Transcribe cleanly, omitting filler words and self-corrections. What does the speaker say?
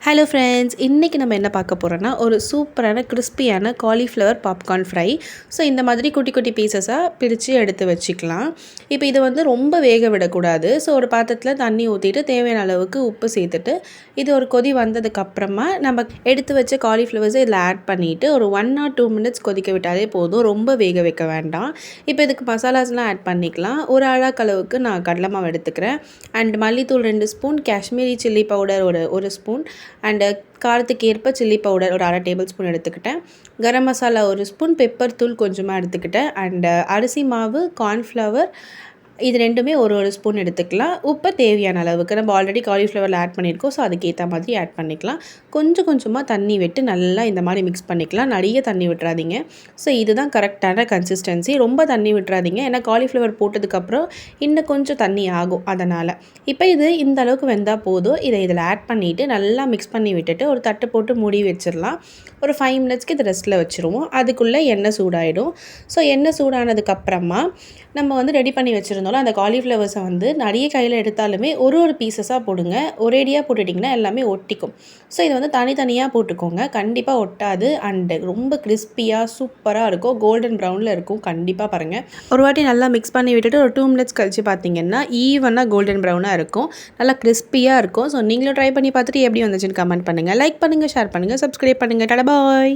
Hello friends, இன்றைக்கி நம்ம என்ன பார்க்க போகிறோன்னா ஒரு சூப்பரான கிறிஸ்பியான காலிஃப்ளவர் பாப்கார்ன் ஃப்ரை. ஸோ இந்த மாதிரி குட்டி குட்டி பீசஸாக பிரித்து எடுத்து வச்சுக்கலாம். இப்போ இது வந்து ரொம்ப வேக விடக்கூடாது. ஸோ ஒரு பாத்திரத்தில் தண்ணி ஊற்றிட்டு தேவையான அளவுக்கு உப்பு சேர்த்துட்டு இது ஒரு கொதி வந்ததுக்கப்புறமா நம்ம எடுத்து வச்ச காலிஃப்ளவர்ஸை இதில் ஆட் பண்ணிவிட்டு ஒரு 1 or 2 minutes கொதிக்க விட்டாலே போதும். ரொம்ப வேக வைக்க வேண்டாம். இப்போ இதுக்கு மசாலாஸ்லாம் ஆட் பண்ணிக்கலாம். ஒரு அளவுக்கு நான் கடலை மாவு எடுத்துக்கிறேன். அண்ட் மல்லித்தூள் 2 ஸ்பூன், காஷ்மீரி சில்லி பவுடர் ஒரு ஸ்பூன், அண்டு காரத்துக்கு ஏற்ப சில்லி பவுடர் ஒரு 1/2 டேபிள் ஸ்பூன் எடுத்துக்கிட்டேன். கரம் மசாலா 1 ஸ்பூன், பெப்பர் தூள் கொஞ்சமாக எடுத்துக்கிட்டேன். அண்டு அரிசி மாவு, கார்ன்ஃப்ளவர் இது ரெண்டுமே ஒரு ஸ்பூன் எடுத்துக்கலாம். உப்பு தேவையான அளவுக்கு நம்ம ஆல்ரெடி காலிஃப்ளவரில் ஆட் பண்ணியிருக்கோம். ஸோ அதுக்கேற்ற மாதிரி ஆட் பண்ணிக்கலாம். கொஞ்சம் கொஞ்சமாக தண்ணி விட்டு நல்லா இந்த மாதிரி மிக்ஸ் பண்ணிக்கலாம். நிறைய தண்ணி விட்டுறாதீங்க. ஸோ இதுதான் கரெக்டான கன்சிஸ்டன்சி. ரொம்ப தண்ணி விட்டுறாதீங்க, ஏன்னா காலிஃப்ளவர் போட்டதுக்கப்புறம் இன்னும் கொஞ்சம் தண்ணி ஆகும். அதனால் இப்போ இது இந்த அளவுக்கு வெந்தால் போதும். இதில் ஆட் பண்ணிவிட்டு நல்லா மிக்ஸ் பண்ணி விட்டுட்டு ஒரு தட்டு போட்டு மூடி வச்சிடலாம். ஒரு 5 minutesக்கு இது ரெஸ்ட்டில் வச்சுருவோம். அதுக்குள்ளே எண்ணெய் சூடாகிடும். ஸோ எண்ணெய் சூடானதுக்கப்புறமா நம்ம வந்து ரெடி பண்ணி வச்சுருந்தோம் அந்த காலிஃப்ளவர்ஸை வந்து நிறைய கையில் எடுத்தாலுமே ஒரு பீசஸாக போடுங்க. ஒரேடியாக போட்டுட்டிங்கன்னா எல்லாமே ஒட்டிக்கும். ஸோ இதை வந்து தனித்தனியாக போட்டுக்கோங்க. கண்டிப்பாக ஒட்டாது. அண்டு ரொம்ப கிறிஸ்பியாக சூப்பராக இருக்கும். கோல்டன் ப்ரௌனில் இருக்கும். கண்டிப்பாக பாருங்கள். ஒரு வாட்டி நல்லா மிக்ஸ் பண்ணி விட்டுட்டு ஒரு 2 minutes கழிச்சு பார்த்தீங்கன்னா ஈவனாக கோல்டன் ப்ரௌனாக இருக்கும். நல்லா கிறிஸ்பியாக இருக்கும். ஸோ நீங்களும் ட்ரை பண்ணி பார்த்துட்டு எப்படி வந்துச்சுன்னு கமெண்ட் பண்ணுங்கள். லைக் பண்ணுங்கள், ஷேர் பண்ணுங்கள், சப்ஸ்கிரைப் பண்ணுங்கள். டாடா பாய்.